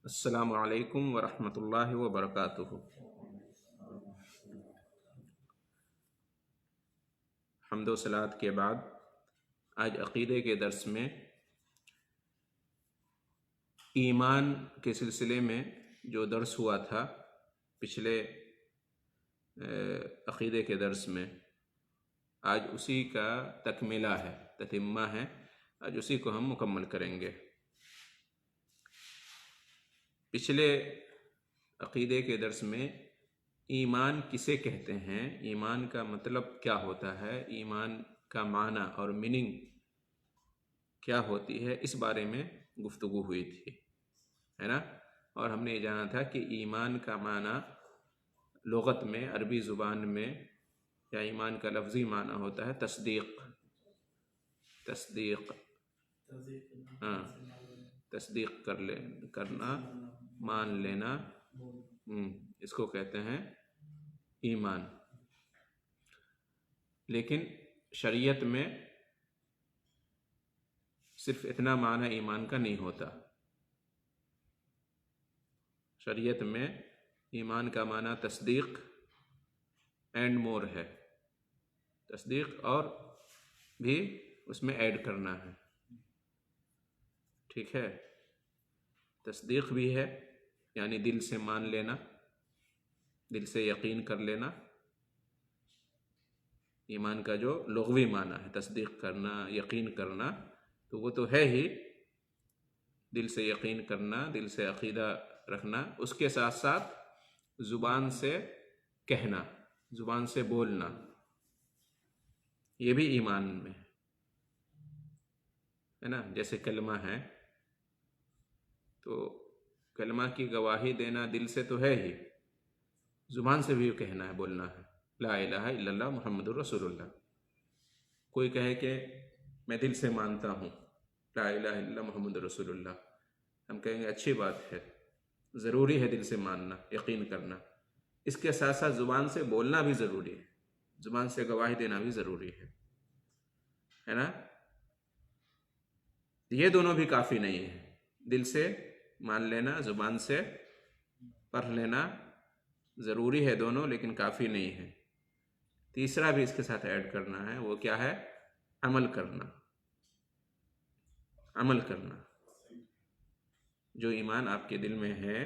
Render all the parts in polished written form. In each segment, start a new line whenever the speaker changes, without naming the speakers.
السلام علیکم ورحمۃ اللہ وبرکاتہ۔ حمد و صلات کے بعد آج عقیدے کے درس میں ایمان کے سلسلے میں جو درس ہوا تھا پچھلے عقیدے کے درس میں، آج اسی کا تکملہ ہے، تتمہ ہے۔ آج اسی کو ہم مکمل کریں گے۔ پچھلے عقیدے کے درس میں ایمان کسے کہتے ہیں، ایمان کا مطلب کیا ہوتا ہے، ایمان کا معنی اور میننگ کیا ہوتی ہے، اس بارے میں گفتگو ہوئی تھی، ہے نا؟ اور ہم نے یہ جانا تھا کہ ایمان کا معنی لغت میں، عربی زبان میں، یا ایمان کا لفظی معنی ہوتا ہے تصدیق۔ ہاں، تصدیق کرنا، مان لینا، اس کو کہتے ہیں ایمان۔ لیکن شریعت میں صرف اتنا معنی ایمان کا نہیں ہوتا۔ شریعت میں ایمان کا معنی تصدیق اینڈ مور ہے، تصدیق اور بھی اس میں ایڈ کرنا ہے، ٹھیک ہے؟ تصدیق بھی ہے، یعنی دل سے مان لینا، دل سے یقین کر لینا۔ ایمان کا جو لغوی معنی ہے تصدیق کرنا، یقین کرنا، تو وہ تو ہے ہی، دل سے یقین کرنا، دل سے عقیدہ رکھنا، اس کے ساتھ ساتھ زبان سے کہنا، زبان سے بولنا، یہ بھی ایمان میں ہے نا؟ جیسے کلمہ ہے تو کلمہ کی گواہی دینا دل سے تو ہے ہی، زبان سے بھی کہنا ہے، بولنا ہے، لا الہ الا اللہ محمد الرسول اللہ۔ کوئی کہے کہ میں دل سے مانتا ہوں لا الہ الا اللہ محمد الرسول اللہ، ہم کہیں گے اچھی بات ہے، ضروری ہے دل سے ماننا، یقین کرنا، اس کے ساتھ ساتھ زبان سے بولنا بھی ضروری ہے، زبان سے گواہی دینا بھی ضروری ہے نا؟ یہ دونوں بھی کافی نہیں ہے، دل سے مان لینا، زبان سے پڑھ لینا ضروری ہے دونوں، لیکن کافی نہیں ہے۔ تیسرا بھی اس کے ساتھ ایڈ کرنا ہے، وہ کیا ہے؟ عمل کرنا۔ عمل کرنا، جو ایمان آپ کے دل میں ہے،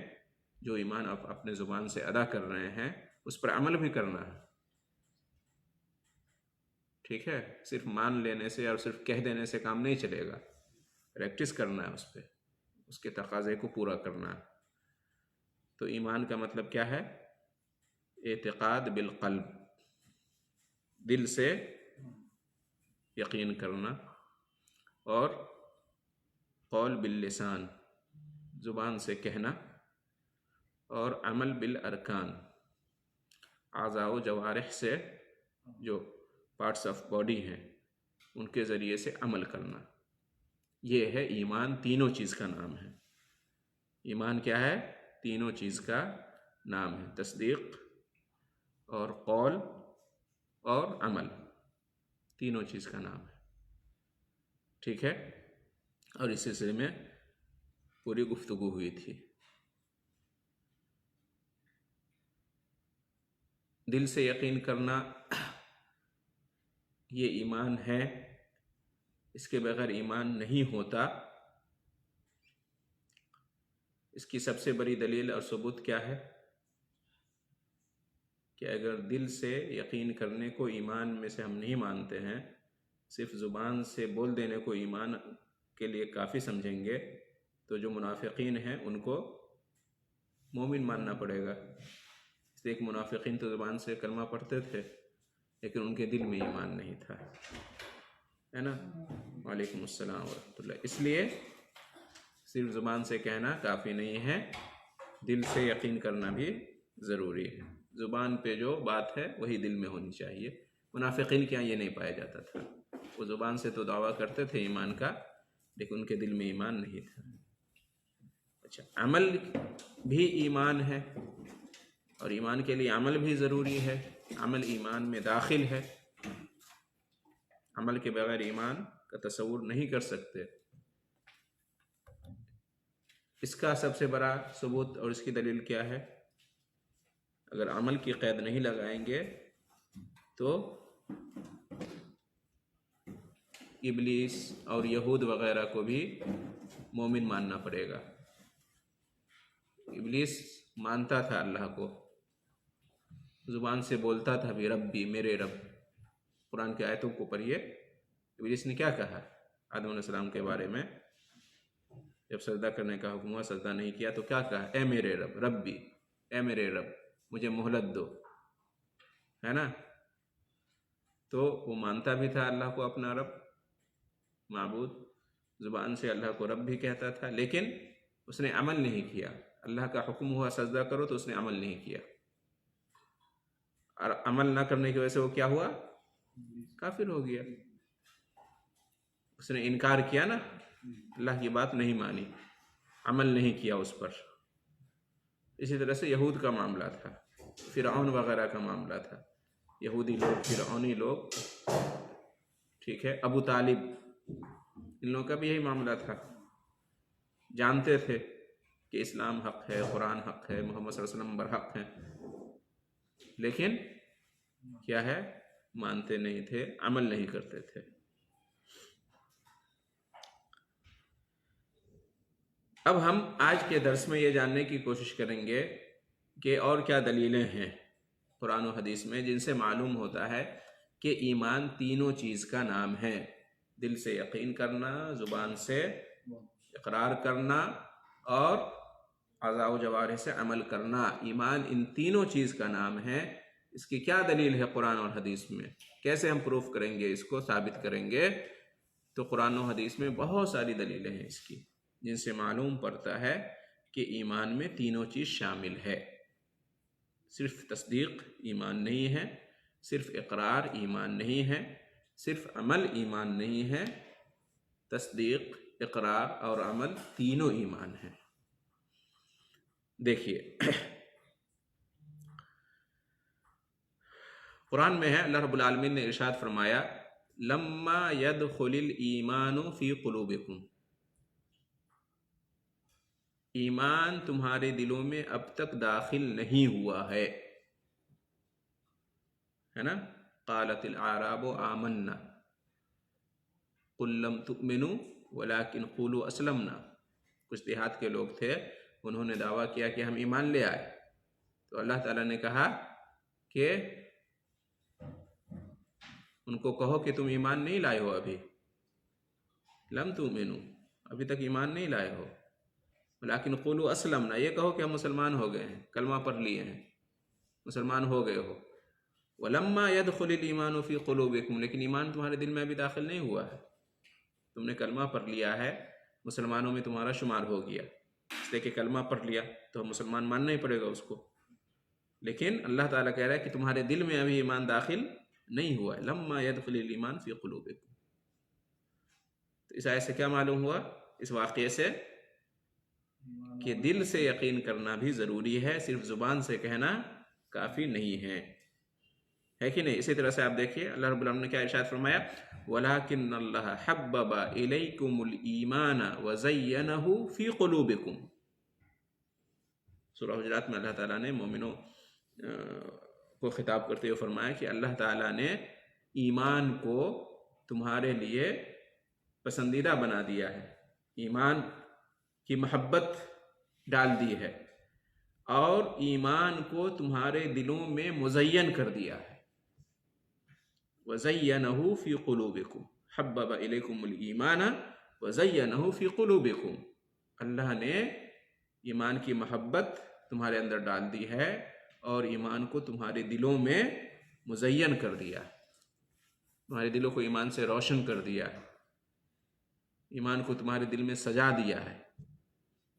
جو ایمان آپ اپنے زبان سے ادا کر رہے ہیں، اس پر عمل بھی کرنا ہے، ٹھیک ہے؟ صرف مان لینے سے اور صرف کہہ دینے سے کام نہیں چلے گا، پریکٹس کرنا ہے اس پہ، اس کے تقاضے کو پورا کرنا ہے۔ تو ایمان کا مطلب کیا ہے؟ اعتقاد بالقلب، دل سے یقین کرنا، اور قول باللسان، زبان سے کہنا، اور عمل بالارکان، اعضاء و جوارح سے، جو پارٹس آف باڈی ہیں، ان کے ذریعے سے عمل کرنا۔ یہ ہے ایمان، تینوں چیز کا نام ہے۔ ایمان کیا ہے؟ تینوں چیز کا نام ہے، تصدیق اور قول اور عمل، تینوں چیز کا نام ہے، ٹھیک ہے؟ اور اس سلسلے میں پوری گفتگو ہوئی تھی۔ دل سے یقین کرنا یہ ایمان ہے، اس کے بغیر ایمان نہیں ہوتا۔ اس کی سب سے بڑی دلیل اور ثبوت کیا ہے؟ کہ اگر دل سے یقین کرنے کو ایمان میں سے ہم نہیں مانتے ہیں، صرف زبان سے بول دینے کو ایمان کے لیے کافی سمجھیں گے، تو جو منافقین ہیں ان کو مومن ماننا پڑے گا۔ اس لیے ایک منافقین تو زبان سے کلمہ پڑھتے تھے، لیکن ان کے دل میں ایمان نہیں تھا، ہے نا؟ وعلیکم السلام ورحمۃ اللہ۔ اس لیے صرف زبان سے کہنا کافی نہیں ہے، دل سے یقین کرنا بھی ضروری ہے۔ زبان پہ جو بات ہے وہی دل میں ہونی چاہیے۔ منافقین کے یہاں یہ نہیں پایا جاتا تھا، وہ زبان سے تو دعویٰ کرتے تھے ایمان کا، لیکن ان کے دل میں ایمان نہیں تھا۔ اچھا، عمل بھی ایمان ہے، اور ایمان کے لیے عمل بھی ضروری ہے، عمل ایمان میں داخل ہے، عمل کے بغیر ایمان کا تصور نہیں کر سکتے۔ اس کا سب سے بڑا ثبوت اور اس کی دلیل کیا ہے؟ اگر عمل کی قید نہیں لگائیں گے تو ابلیس اور یہود وغیرہ کو بھی مومن ماننا پڑے گا۔ ابلیس مانتا تھا اللہ کو، زبان سے بولتا تھا بھی ربی، میرے رب۔ قرآن کی آیتوں کو پڑھیے، ابلیس نے کیا کہا آدم علیہ السلام کے بارے میں؟ جب سجدہ کرنے کا حکم ہوا، سجدہ نہیں کیا تو کیا کہا؟ اے میرے رب، ربی، اے میرے رب مجھے مہلت دو، ہے نا؟ تو وہ مانتا بھی تھا اللہ کو اپنا رب، معبود، زبان سے اللہ کو رب بھی کہتا تھا، لیکن اس نے عمل نہیں کیا۔ اللہ کا حکم ہوا سجدہ کرو تو اس نے عمل نہیں کیا، اور عمل نہ کرنے کی وجہ سے وہ کیا ہوا؟ کافر ہو گیا۔ اس نے انکار کیا نا، اللہ کی بات نہیں مانی، عمل نہیں کیا اس پر۔ اسی طرح سے یہود کا معاملہ تھا، فرعون وغیرہ کا معاملہ تھا، یہودی لوگ، فرعونی لوگ، ٹھیک ہے، ابو طالب، ان لوگوں کا بھی یہی معاملہ تھا۔ جانتے تھے کہ اسلام حق ہے، قرآن حق ہے، محمد صلی اللہ علیہ وسلم برحق ہیں، لیکن کیا ہے؟ مانتے نہیں تھے، عمل نہیں کرتے تھے۔ اب ہم آج کے درس میں یہ جاننے کی کوشش کریں گے کہ اور کیا دلیلیں ہیں قرآن و حدیث میں جن سے معلوم ہوتا ہے کہ ایمان تینوں چیز کا نام ہے۔ دل سے یقین کرنا، زبان سے اقرار کرنا، اور اعضاء و جوارح سے عمل کرنا، ایمان ان تینوں چیز کا نام ہے۔ اس کی کیا دلیل ہے قرآن اور حدیث میں؟ کیسے ہم پروف کریں گے، اس کو ثابت کریں گے؟ تو قرآن و حدیث میں بہت ساری دلیلیں ہیں اس کی، جن سے معلوم پڑتا ہے کہ ایمان میں تینوں چیز شامل ہے۔ صرف تصدیق ایمان نہیں ہے، صرف اقرار ایمان نہیں ہے، صرف عمل ایمان نہیں ہے، تصدیق، اقرار اور عمل تینوں ایمان ہیں۔ دیکھیے قرآن میں ہے، اللہ رب العالمین نے ارشاد فرمایا لما يدخل الایمان فی قلوبکم، ایمان تمہارے دلوں میں اب تک داخل نہیں ہوا ہے نا؟ قالت الاعراب آمنا قل لم تؤمنوا ولکن قولوا اسلمنا۔ کچھ دیہات کے لوگ تھے، انہوں نے دعویٰ کیا کہ ہم ایمان لے آئے، تو اللہ تعالیٰ نے کہا کہ ان کو کہو کہ تم ایمان نہیں لائے ہو، ابھی لم تؤمنوا، ابھی تک ایمان نہیں لائے ہو، لیکن قولوا اسلمنا، یہ کہو کہ ہم مسلمان ہو گئے ہیں، کلمہ پڑھ لیے ہیں، مسلمان ہو گئے ہو۔ ولما يدخل الایمان فی قلوبکم، لیکن ایمان تمہارے دل میں ابھی داخل نہیں ہوا ہے، تم نے کلمہ پڑھ لیا ہے، مسلمانوں میں تمہارا شمار ہو گیا، اس لیے کہ کلمہ پڑھ لیا تو مسلمان ماننا ہی پڑے گا اس کو، لیکن اللہ تعالیٰ کہہ رہا ہے کہ تمہارے دل میں ابھی ایمان داخل نہیں ہوا ہے۔ لما يدخل الایمان فی قلوبکم، تو اس آیت سے کیا معلوم ہوا؟ اس واقعے سے کہ دل سے یقین کرنا بھی ضروری ہے، صرف زبان سے کہنا کافی نہیں ہے کہ نہیں؟ اسی طرح سے آپ دیکھیے اللہ رب العالمین نے کیا ارشاد فرمایا، وَلَكِنَّ اللَّهَ حَبَّبَ إِلَيْكُمُ الْإِيمَانَ وَزَيَّنَهُ فِي قُلُوبِكُمْ۔ سورہ حجرات میں اللہ تعالیٰ نے مومنوں کو خطاب کرتے ہوئے فرمایا کہ اللہ تعالیٰ نے ایمان کو تمہارے لیے پسندیدہ بنا دیا ہے، ایمان کی محبت ڈال دی ہے، اور ایمان کو تمہارے دلوں میں مزین کر دیا ہے۔ وَزَيَّنَهُ فِي قُلُوبِكُمْ حَبَّبَ إِلَيْكُمُ الْإِيمَانَ وَزَيَّنَهُ فِي قُلُوبِكُمْ، اللہ نے ایمان کی محبت تمہارے اندر ڈال دی ہے اور ایمان کو تمہارے دلوں میں مزین کر دیا ہے، تمہارے دلوں کو ایمان سے روشن کر دیا ہے، ایمان کو تمہارے دل میں سجا دیا ہے۔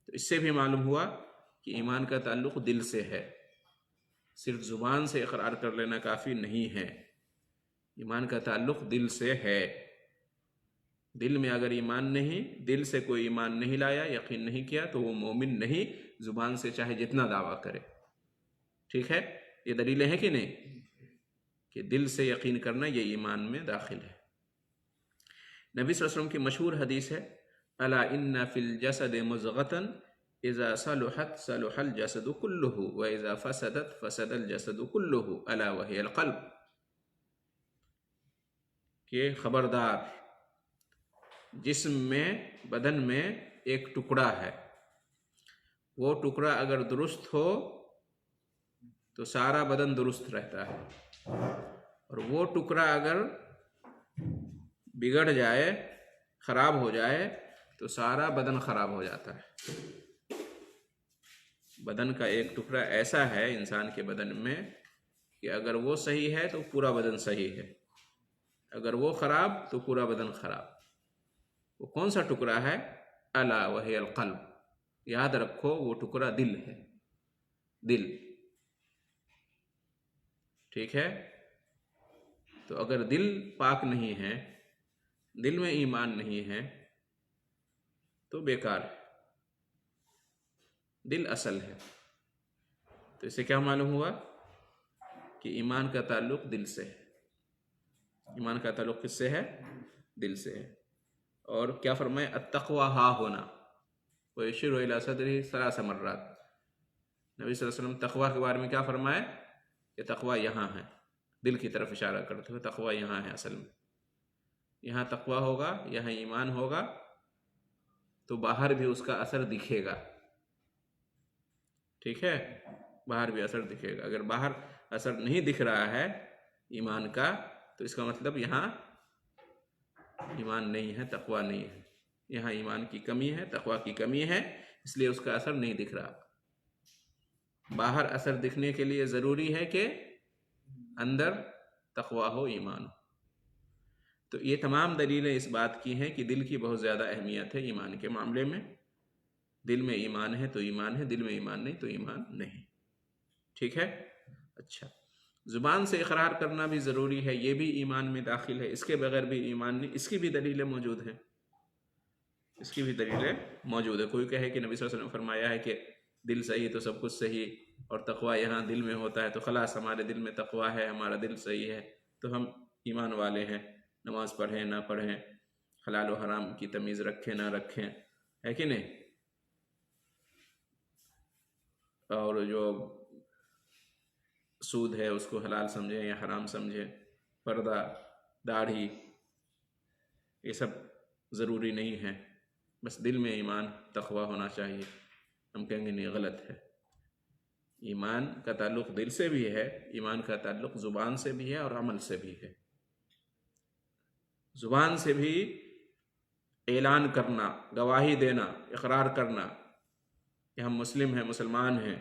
تو اس سے بھی معلوم ہوا کہ ایمان کا تعلق دل سے ہے، صرف زبان سے اقرار کر لینا کافی نہیں ہے، ایمان کا تعلق دل سے ہے۔ دل میں اگر ایمان نہیں، دل سے کوئی ایمان نہیں لایا، یقین نہیں کیا، تو وہ مومن نہیں، زبان سے چاہے جتنا دعویٰ کرے۔ ٹھیک ہے، یہ دلیلیں ہیں کہ نہیں کہ دل سے یقین کرنا یہ ایمان میں داخل ہے۔ نبی صلی اللہ علیہ وسلم کی مشہور حدیث ہے، الا ان فی الجسد مضغۃ اذا صلحت صلح الجسد كله واذا فسدت فسد الجسد كله الا وهي القلب، کہ خبردار جسم میں، بدن میں ایک ٹکڑا ہے، وہ ٹکڑا اگر درست ہو تو سارا بدن درست رہتا ہے، اور وہ ٹکڑا اگر بگڑ جائے، خراب ہو جائے تو سارا بدن خراب ہو جاتا ہے۔ بدن کا ایک ٹکڑا ایسا ہے انسان کے بدن میں کہ اگر وہ صحیح ہے تو پورا بدن صحیح ہے، اگر وہ خراب تو پورا بدن خراب۔ وہ کون سا ٹکڑا ہے؟ الا وہی القلب، یاد رکھو وہ ٹکڑا دل ہے، دل، ٹھیک ہے؟ تو اگر دل پاک نہیں ہے، دل میں ایمان نہیں ہے تو بیکار ہے، دل اصل ہے۔ تو اس سے کیا معلوم ہوا کہ ایمان کا تعلق دل سے ہے، ایمان کا تعلق کس سے ہے؟ دل سے ہے۔ اور کیا فرمائے؟ التقوی ہا ہونا، ویشیر الی صدرہ ثلاث مرات۔ نبی صلی اللہ علیہ وسلم تقوی کے بارے میں کیا فرمائے؟ کہ تقوی یہاں ہے، دل کی طرف اشارہ کرتے ہوئے تقوی یہاں ہے، اصل میں یہاں تقوی ہوگا، یہاں ایمان ہوگا تو باہر بھی اس کا اثر دکھے گا، ٹھیک ہے؟ باہر بھی اثر دکھے گا۔ اگر باہر اثر نہیں دکھ رہا ہے ایمان کا تو اس کا مطلب یہاں ایمان نہیں ہے، تقوی نہیں ہے، یہاں ایمان کی کمی ہے، تقوی کی کمی ہے، اس لیے اس کا اثر نہیں دکھ رہا۔ باہر اثر دکھنے کے لیے ضروری ہے کہ اندر تقوی ہو، ایمان ہو۔ تو یہ تمام دلیلیں اس بات کی ہیں کہ دل کی بہت زیادہ اہمیت ہے ایمان کے معاملے میں۔ دل میں ایمان ہے تو ایمان ہے، دل میں ایمان نہیں تو ایمان نہیں، ٹھیک ہے؟ اچھا، زبان سے اقرار کرنا بھی ضروری ہے، یہ بھی ایمان میں داخل ہے، اس کے بغیر بھی ایمان نہیں۔ اس کی بھی دلیلیں موجود ہیں، اس کی بھی دلیلیں موجود ہے۔ کوئی کہے کہ نبی صلی اللہ علیہ وسلم نے فرمایا ہے کہ دل صحیح تو سب کچھ صحیح، اور تقوی یہاں دل میں ہوتا ہے تو خلاص ہمارے دل میں تقوی ہے، ہمارا دل صحیح ہے تو ہم ایمان والے ہیں، نماز پڑھیں نہ پڑھیں، حلال و حرام کی تمیز رکھیں نہ رکھیں، ہے کہ نہیں؟ اور جو سود ہے اس کو حلال سمجھیں یا حرام سمجھیں، پردہ، داڑھی، یہ سب ضروری نہیں ہے، بس دل میں ایمان تقوی ہونا چاہیے۔ ہم کہیں گے نہیں، غلط ہے، ایمان کا تعلق دل سے بھی ہے، ایمان کا تعلق زبان سے بھی ہے اور عمل سے بھی ہے۔ زبان سے بھی اعلان کرنا، گواہی دینا، اقرار کرنا کہ ہم مسلم ہیں، مسلمان ہیں،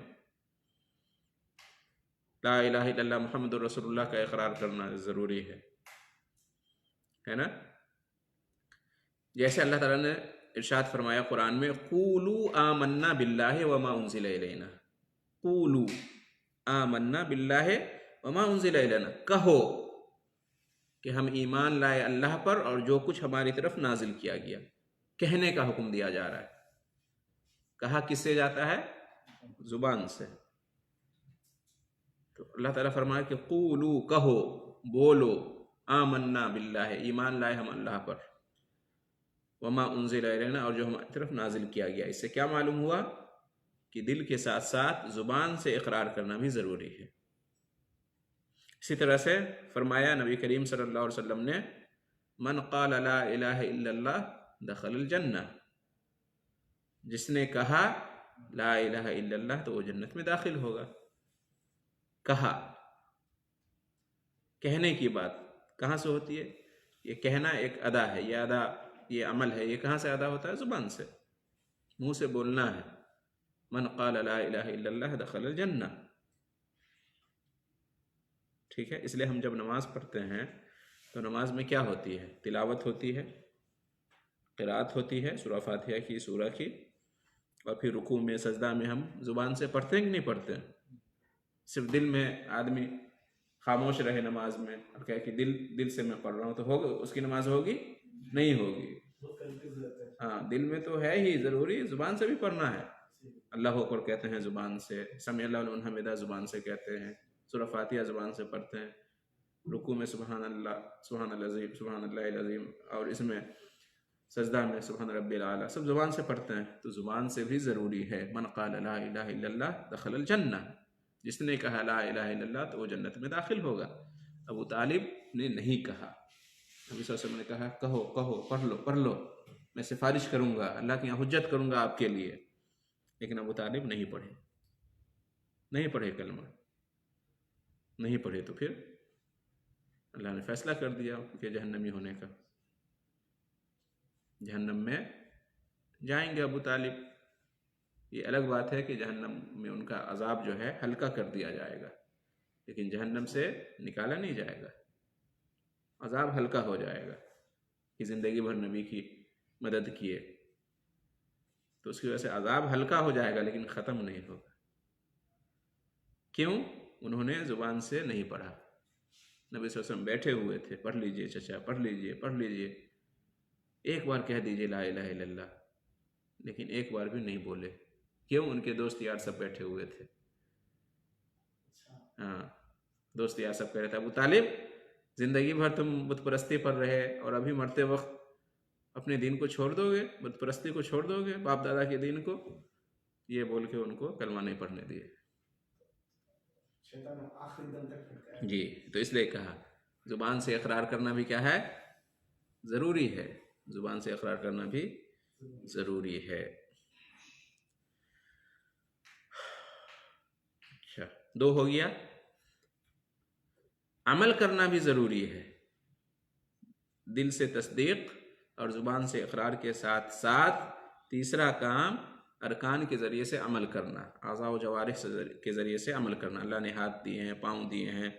لا الہ الا اللہ محمد رسول اللہ کا اقرار کرنا ضروری ہے نا؟ جیسے اللہ تعالیٰ نے ارشاد فرمایا قرآن میں، قولوا آمنا باللہ وما انزل الینا، قولوا آمنا باللہ وما انزل الینا، کہو کہ ہم ایمان لائے اللہ پر اور جو کچھ ہماری طرف نازل کیا گیا۔ کہنے کا حکم دیا جا رہا ہے، کہا کس سے جاتا ہے؟ زبان سے۔ تو اللہ تعالیٰ فرمایا کہ قولو، کہو، بولو، آمنا باللہ، ایمان لائے ہم اللہ پر، وما انزل الینا، اور جو ہماری طرف نازل کیا گیا۔ اس سے کیا معلوم ہوا کہ دل کے ساتھ ساتھ زبان سے اقرار کرنا بھی ضروری ہے۔ اسی طرح سے فرمایا نبی کریم صلی اللہ علیہ وسلم نے، من قال لا الہ الا اللہ دخل الجنہ، جس نے کہا لا الہ الا اللہ تو وہ جنت میں داخل ہوگا۔ کہا، کہنے کی بات کہاں سے ہوتی ہے؟ یہ کہنا ایک ادا ہے، یہ ادا، یہ عمل ہے، یہ کہاں سے ادا ہوتا ہے؟ زبان سے، منہ سے بولنا ہے۔ من قال لا الہ الا اللہ دخل الجنہ، ٹھیک ہے؟ اس لیے ہم جب نماز پڑھتے ہیں تو نماز میں کیا ہوتی ہے؟ تلاوت ہوتی ہے، قرات ہوتی ہے سورہ فاتحہ کی، سورہ کی، اور پھر رکوع میں، سجدہ میں ہم زبان سے پڑھتے ہیں کہ نہیں پڑھتے ہیں؟ صرف دل میں آدمی خاموش رہے نماز میں اور کہے کہ دل سے میں پڑھ رہا ہوں، تو ہوگا اس کی نماز ہوگی؟ نہیں ہوگی۔ ہاں، دل میں تو ہے ہی ضروری، زبان سے بھی پڑھنا ہے۔ اللہ اکبر کہتے ہیں زبان سے، سمع اللہ لمن حمدہ زبان سے کہتے ہیں، سورہ فاتحہ زبان سے پڑھتے ہیں، رکوع میں سبحان اللہ، سبحان اللہ العظیم، سبحان اللہ العظیم، اور اس میں سجدہ میں سبحان ربی الاعلیٰ سب زبان سے پڑھتے ہیں، تو زبان سے بھی ضروری ہے۔ من قال لا الہ الا اللہ دخل الجنہ، جس نے کہا لا الہ الا اللہ تو وہ جنت میں داخل ہوگا۔ ابو طالب نے نہیں کہا، نبی صلی اللہ علیہ وسلم نے کہا کہو کہو، پڑھ لو، میں سفارش کروں گا، اللہ کے یہاں حجت کروں گا آپ کے لیے، لیکن ابو طالب نہیں پڑھے کلمہ، نہیں پڑھے، تو پھر اللہ نے فیصلہ کر دیا کہ جہنمی ہونے کا، جہنم میں جائیں گے ابو طالب۔ یہ الگ بات ہے کہ جہنم میں ان کا عذاب جو ہے ہلکا کر دیا جائے گا، لیکن جہنم سے نکالا نہیں جائے گا، عذاب ہلکا ہو جائے گا کہ زندگی بھر نبی کی مدد کیے، تو اس کی وجہ سے عذاب ہلکا ہو جائے گا لیکن ختم نہیں ہوگا۔ کیوں؟ انہوں نے زبان سے نہیں پڑھا۔ نبی صلی اللہ علیہ وسلم بیٹھے ہوئے تھے، پڑھ لیجئے چچا، پڑھ لیجئے، ایک بار کہہ دیجئے لا الہ الا اللہ، لیکن ایک بار بھی نہیں بولے۔ کیوں؟ ان کے دوست یار سب بیٹھے ہوئے تھے۔ ہاں، دوست یار سب کہہ رہے تھے ابو طالب زندگی بھر تم بت پرستی پر رہے اور ابھی مرتے وقت اپنے دین کو چھوڑ دو گے، بت پرستی کو چھوڑ دو گے، باپ دادا کے دین کو، یہ بول کے ان کو کلمہ نہیں پڑھنے دیے۔ جی، تو اس لیے کہا زبان سے اقرار کرنا بھی کیا ہے؟ ضروری ہے، زبان سے اقرار کرنا بھی ضروری ہے۔ اچھا، 2 ہو گیا۔ عمل کرنا بھی ضروری ہے، دل سے تصدیق اور زبان سے اقرار کے ساتھ ساتھ تیسرا کام ارکان کے ذریعے سے عمل کرنا، اعضاء و جوارح کے ذریعے سے عمل کرنا۔ اللہ نے ہاتھ دیے ہیں، پاؤں دیے ہیں،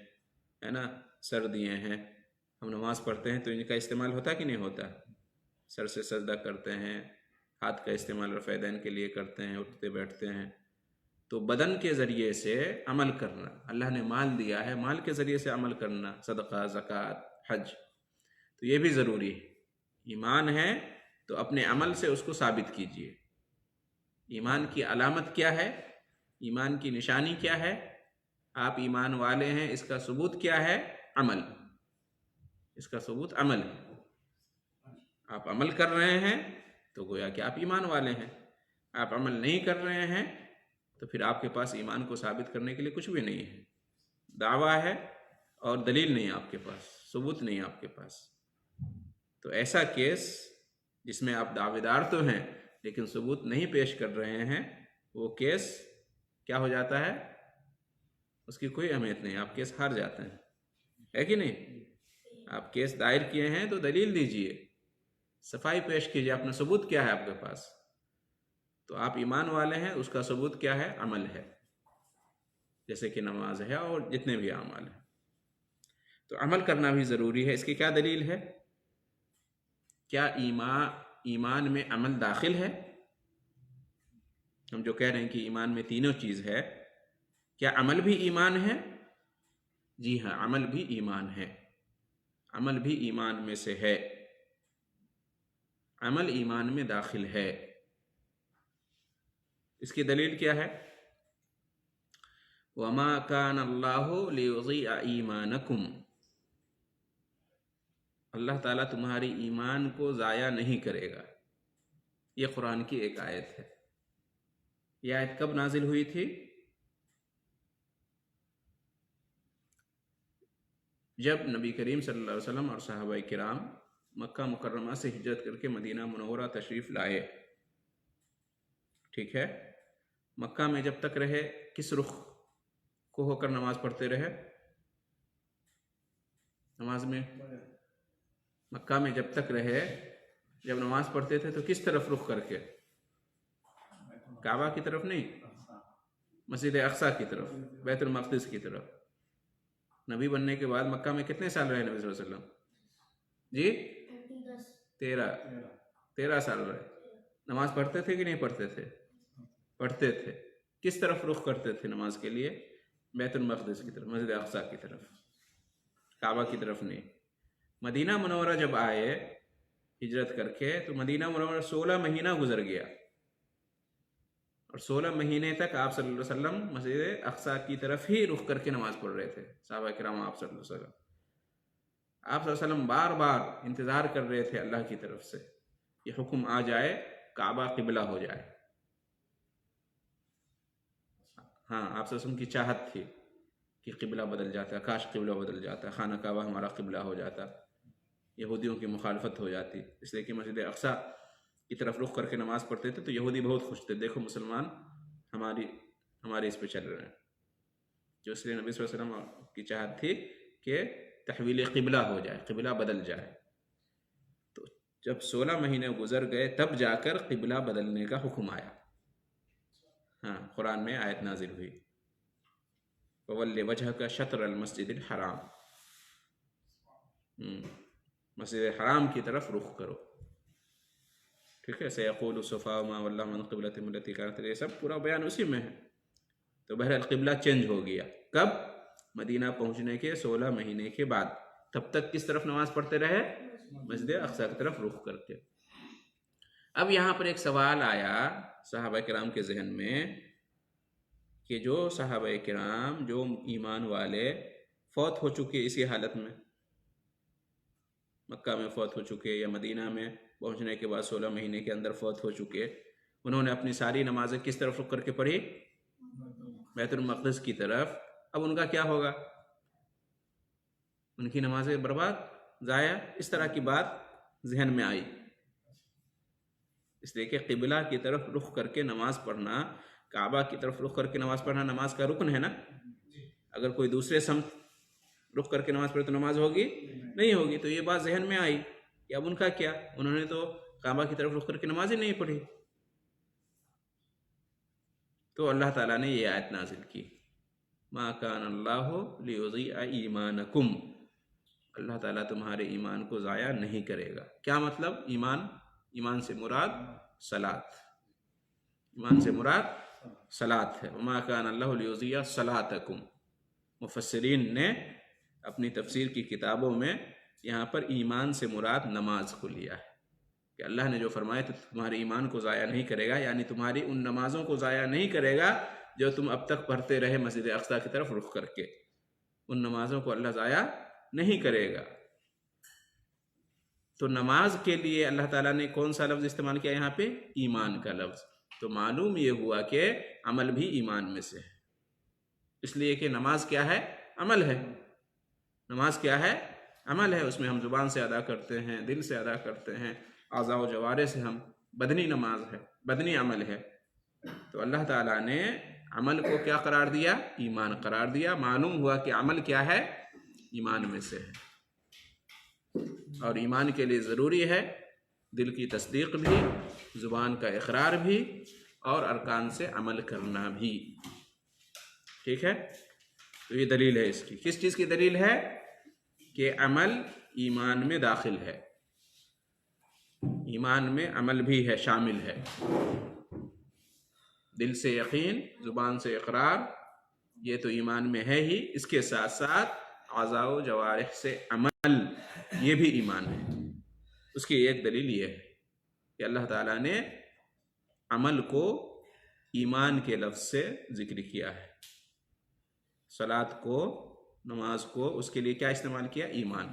ہے نا، سر دیے ہیں، ہم نماز پڑھتے ہیں تو ان کا استعمال ہوتا کہ نہیں ہوتا؟ سر سے سجدہ کرتے ہیں، ہاتھ کا استعمال رفع دین کے لیے کرتے ہیں، اٹھتے بیٹھتے ہیں، تو بدن کے ذریعے سے عمل کرنا۔ اللہ نے مال دیا ہے، مال کے ذریعے سے عمل کرنا، صدقہ، زکوٰۃ، حج، تو یہ بھی ضروری ہے۔ ایمان ہے تو اپنے عمل سے اس کو ثابت کیجیے۔ ایمان کی علامت کیا ہے؟ ایمان کی نشانی کیا ہے؟ آپ ایمان والے ہیں، اس کا ثبوت کیا ہے؟ عمل، اس کا ثبوت عمل ہے۔ آپ عمل کر رہے ہیں تو گویا کہ آپ ایمان والے ہیں، آپ عمل نہیں کر رہے ہیں تو پھر آپ کے پاس ایمان کو ثابت کرنے کے لیے کچھ بھی نہیں ہے، دعویٰ ہے اور دلیل نہیں آپ کے پاس، ثبوت نہیں آپ کے پاس۔ تو ایسا کیس جس میں آپ دعوے دار تو ہیں لیکن ثبوت نہیں پیش کر رہے ہیں، وہ کیس کیا ہو جاتا ہے؟ اس کی کوئی اہمیت نہیں، آپ کیس ہار جاتے ہیں، ہے کہ نہیں؟ آپ کیس دائر کیے ہیں تو دلیل دیجئے، صفائی پیش کیجئے، اپنا ثبوت کیا ہے آپ کے پاس؟ تو آپ ایمان والے ہیں، اس کا ثبوت کیا ہے؟ عمل ہے، جیسے کہ نماز ہے اور جتنے بھی اعمال ہیں۔ تو عمل کرنا بھی ضروری ہے۔ اس کی کیا دلیل ہے؟ کیا ایمان میں عمل داخل ہے؟ ہم جو کہہ رہے ہیں کہ ایمان میں تینوں چیز ہے، کیا عمل بھی ایمان ہے؟ جی ہاں، عمل بھی ایمان ہے، عمل بھی ایمان میں سے ہے، عمل ایمان میں داخل ہے۔ اس کی دلیل کیا ہے؟ وَمَا كَانَ اللَّهُ لِيُضِيعَ إِيمَانَكُمْ، اللہ تعالیٰ تمہاری ایمان کو ضائع نہیں کرے گا۔ یہ قرآن کی ایک آیت ہے۔ یہ آیت کب نازل ہوئی تھی؟ جب نبی کریم صلی اللہ علیہ وسلم اور صحابہ کرام مکہ مکرمہ سے ہجرت کر کے مدینہ منورہ تشریف لائے، ٹھیک ہے؟ مکہ میں جب تک رہے کس رخ کو ہو کر نماز پڑھتے رہے؟ نماز میں مکہ میں جب تک رہے، جب نماز پڑھتے تھے تو کس طرف رخ کر کے؟ کعبہ کی طرف نہیں، مسجد اقصیٰ کی طرف، بیت المقدس کی طرف۔ نبی بننے کے بعد مکہ میں کتنے سال رہے نبی صلی اللہ علیہ وسلم؟ جی 13 سال رہے۔ نماز پڑھتے تھے کہ نہیں پڑھتے تھے؟ پڑھتے تھے۔ کس طرف رخ کرتے تھے نماز کے لیے؟ بیت المقدس کی طرف، مسجد اقصیٰ کی طرف، کعبہ کی طرف نہیں۔ مدینہ منورہ جب آئے ہجرت کر کے تو مدینہ منورہ 16 مہینہ گزر گیا، اور 16 مہینے تک آپ صلی اللہ علیہ وسلم مسجد اقصیٰ کی طرف ہی رخ کر کے نماز پڑھ رہے تھے، صحابہ کرام آپ صلی اللہ علیہ وسلم بار بار انتظار کر رہے تھے اللہ کی طرف سے یہ حکم آ جائے کعبہ قبلہ ہو جائے. ہاں آپ صلی اللہ علیہ وسلم کی چاہت تھی کہ قبلہ بدل جاتا، کاش قبلہ بدل جاتا، خانہ کعبہ ہمارا قبلہ ہو جاتا. یہودیوں کی مخالفت ہو جاتی، اس لیے کہ مسجد اقصیٰ کی طرف رخ کر کے نماز پڑھتے تھے تو یہودی بہت خوش تھے، دیکھو مسلمان ہماری اس پہ چل رہے ہیں. جو اس لیے نبی صلی اللہ علیہ وسلم کی چاہت تھی کہ تحویل قبلہ ہو جائے، قبلہ بدل جائے. تو جب 16 مہینے گزر گئے تب جا کر قبلہ بدلنے کا حکم آیا. ہاں قرآن میں آیت نازل ہوئی، فَوَلِّ وَجْهَكَ شَطْرَ الْمَسْجِدِ الْحَرَامِ، مسجد حرام کی طرف رخ کرو. ٹھیک ہے، سَيَقُولُ السُّفَهَاءُ مَا وَلَّاهُمْ عَنْ قِبْلَتِهِمُ الَّتِي كَانَتْ عَلَيْهَا، یہ سب پورا بیان اسی میں ہے. تو بہرحال قبلہ چینج ہو گیا. کب؟ مدینہ پہنچنے کے 16 مہینے کے بعد. تب تک کس طرف نماز پڑھتے رہے؟ مسجد اقصیٰ کی طرف رخ کر کے. اب یہاں پر ایک سوال آیا صحابہ کرام کے ذہن میں کہ جو صحابہ کرام جو ایمان والے فوت ہو چکے اسی حالت میں، مکہ میں فوت ہو چکے یا مدینہ میں پہنچنے کے بعد 16 مہینے کے اندر فوت ہو چکے، انہوں نے اپنی ساری نمازیں کس طرف رخ کر کے پڑھی؟ بیت المقدس کی طرف. اب ان کا کیا ہوگا؟ ان کی نمازیں برباد، ضائع، اس طرح کی بات ذہن میں آئی. اس لیے کہ قبلہ کی طرف رخ کر کے نماز پڑھنا، کعبہ کی طرف رخ کر کے نماز پڑھنا نماز کا رکن ہے نا. اگر کوئی دوسرے سمت رخ کر کے نماز پڑھے تو نماز ہوگی نہیں ہوگی. تو یہ بات ذہن میں آئی کہ اب ان کا کیا؟ انہوں نے تو کعبہ کی طرف رخ کر کے نماز ہی نہیں پڑھی. تو اللہ تعالیٰ نے یہ آیت نازل کی، ما کان اللہ لیضیع ایمانکم، اللہ تعالیٰ تمہارے ایمان کو ضائع نہیں کرے گا. کیا مطلب؟ ایمان سے مراد صلاۃ، ایمان سے مراد صلاۃ ہے. وما کان اللہ لیضیع صلاتکم. مفسرین نے اپنی تفسیر کی کتابوں میں یہاں پر ایمان سے مراد نماز کو لیا ہے کہ اللہ نے جو فرمایا تو تمہارے ایمان کو ضائع نہیں کرے گا، یعنی تمہاری ان نمازوں کو ضائع نہیں کرے گا جو تم اب تک پڑھتے رہے مسجد اقصیٰ کی طرف رخ کر کے. ان نمازوں کو اللہ ضائع نہیں کرے گا. تو نماز کے لیے اللہ تعالیٰ نے کون سا لفظ استعمال کیا یہاں پہ؟ ایمان کا لفظ. تو معلوم یہ ہوا کہ عمل بھی ایمان میں سے ہے، اس لیے کہ نماز کیا ہے؟ عمل ہے. نماز کیا ہے؟ عمل ہے. اس میں ہم زبان سے ادا کرتے ہیں، دل سے ادا کرتے ہیں، اعضاء و جوارح سے ہم، بدنی نماز ہے، بدنی عمل ہے. تو اللہ تعالیٰ نے عمل کو کیا قرار دیا؟ ایمان قرار دیا. معلوم ہوا کہ عمل کیا ہے؟ ایمان میں سے ہے. اور ایمان کے لیے ضروری ہے دل کی تصدیق بھی، زبان کا اقرار بھی، اور ارکان سے عمل کرنا بھی. ٹھیک ہے، تو یہ دلیل ہے اس کی. کس چیز کی دلیل ہے؟ کہ عمل ایمان میں داخل ہے، ایمان میں عمل بھی ہے، شامل ہے. دل سے یقین، زبان سے اقرار، یہ تو ایمان میں ہے ہی، اس کے ساتھ ساتھ اعضاء و جوارح سے عمل، یہ بھی ایمان ہے. اس کی ایک دلیل یہ ہے کہ اللہ تعالیٰ نے عمل کو ایمان کے لفظ سے ذکر کیا ہے. صلاۃ کو، نماز کو، اس کے لیے کیا استعمال کیا؟ ایمان.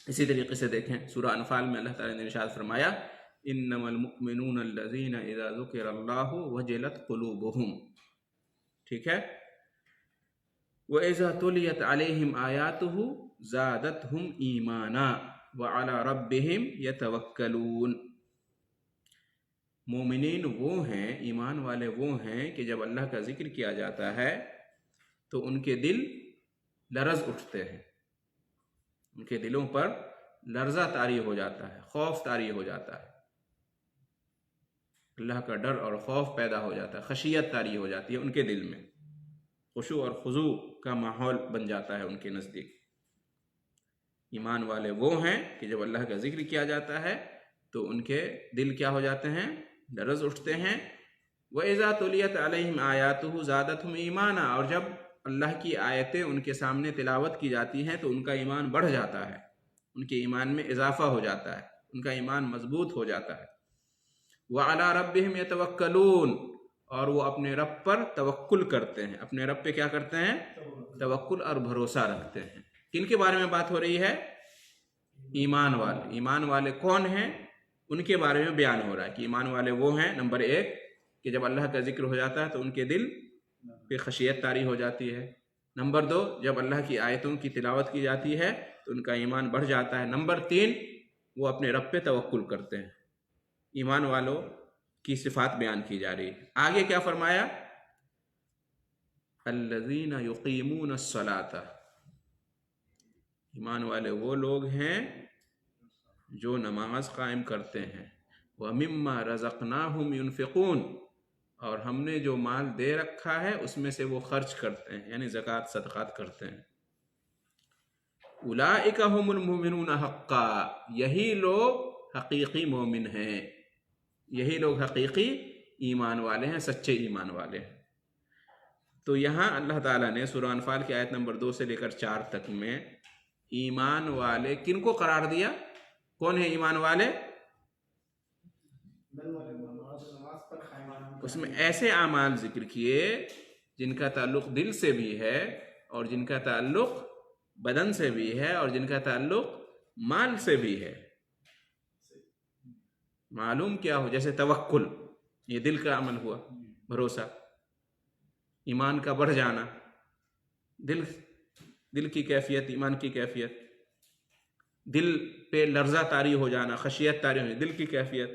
اسی طریقے سے دیکھیں سورہ انفال میں اللہ تعالیٰ نے ارشاد فرمایا انما المؤمنون الذین اذا ذکر اللہ وجلت قلوبہم. ٹھیک ہے، وَإِذَا تُلِيَتْ عَلَيْهِمْ آيَاتُهُ زَادَتْهُمْ إِيمَانًا وَعَلَى رَبِّهِمْ يَتَوَكَّلُونَ. مومنین وہ ہیں، ایمان والے وہ ہیں کہ جب اللہ کا ذکر کیا جاتا ہے تو ان کے دل لرز اٹھتے ہیں، ان کے دلوں پر لرزہ طاری ہو جاتا ہے، خوف طاری ہو جاتا ہے، اللہ کا ڈر اور خوف پیدا ہو جاتا ہے، خشیت طاری ہو جاتی ہے ان کے دل میں، خشوع اور خضوع کا ماحول بن جاتا ہے ان کے نزدیک. ایمان والے وہ ہیں کہ جب اللہ کا ذکر کیا جاتا ہے تو ان کے دل کیا ہو جاتے ہیں؟ لرز اٹھتے ہیں. وَإِذَا تُلِيَتْ عَلَيْهِمْ آيَاتُهُ زَادَتْهُمْ إِيمَانًا، اور جب اللہ کی آیتیں ان کے سامنے تلاوت کی جاتی ہیں تو ان کا ایمان بڑھ جاتا ہے، ان کے ایمان میں اضافہ ہو جاتا ہے، ان کا ایمان مضبوط ہو جاتا ہے. وَعَلَى رَبِّهِمْ يَتَوَكَّلُونَ، اور وہ اپنے رب پر توکل کرتے ہیں. اپنے رب پہ کیا کرتے ہیں؟ توکل اور بھروسہ رکھتے ہیں. کن کے بارے میں بات ہو رہی ہے؟ ایمان والے کون ہیں ان کے بارے میں بیان ہو رہا ہے کہ ایمان والے وہ ہیں، نمبر 1 کہ جب اللہ کا ذکر ہو جاتا ہے تو ان کے دل پہ خشیت طاری ہو جاتی ہے، نمبر 2 جب اللہ کی آیتوں کی تلاوت کی جاتی ہے تو ان کا ایمان بڑھ جاتا ہے، نمبر 3 وہ اپنے رب پہ توکل کرتے ہیں۔ ایمان والوں کی صفات بیان کی جا رہی ہے۔ آگے کیا فرمایا؟ الذین یقیمون الصلاۃ، ایمان والے وہ لوگ ہیں جو نماز قائم کرتے ہیں، وَمِمَّا رَزَقْنَاهُمْ يُنْفِقُونَ، اور ہم نے جو مال دے رکھا ہے اس میں سے وہ خرچ کرتے ہیں، یعنی زکوٰۃ صدقات کرتے ہیں۔ اولئک هم المؤمنون حقا، یہی لوگ حقیقی مومن ہیں، یہی لوگ حقیقی ایمان والے ہیں، سچے ایمان والے ہیں۔ تو یہاں اللہ تعالیٰ نے سورہ انفال کی آیت نمبر 2 سے لے کر 4 تک میں ایمان والے کن کو قرار دیا؟ کون ہیں ایمان والے؟ اس میں ایسے اعمال ذکر کیے جن کا تعلق دل سے بھی ہے اور جن کا تعلق بدن سے بھی ہے اور جن کا تعلق مال سے بھی ہے۔ معلوم کیا ہو، جیسے توکل، یہ دل کا عمل ہوا، بھروسہ، ایمان کا بڑھ جانا، دل کی کیفیت، ایمان کی کیفیت، دل پہ لرزہ طاری ہو جانا، خشیت طاری ہو جانا، دل کی کیفیت۔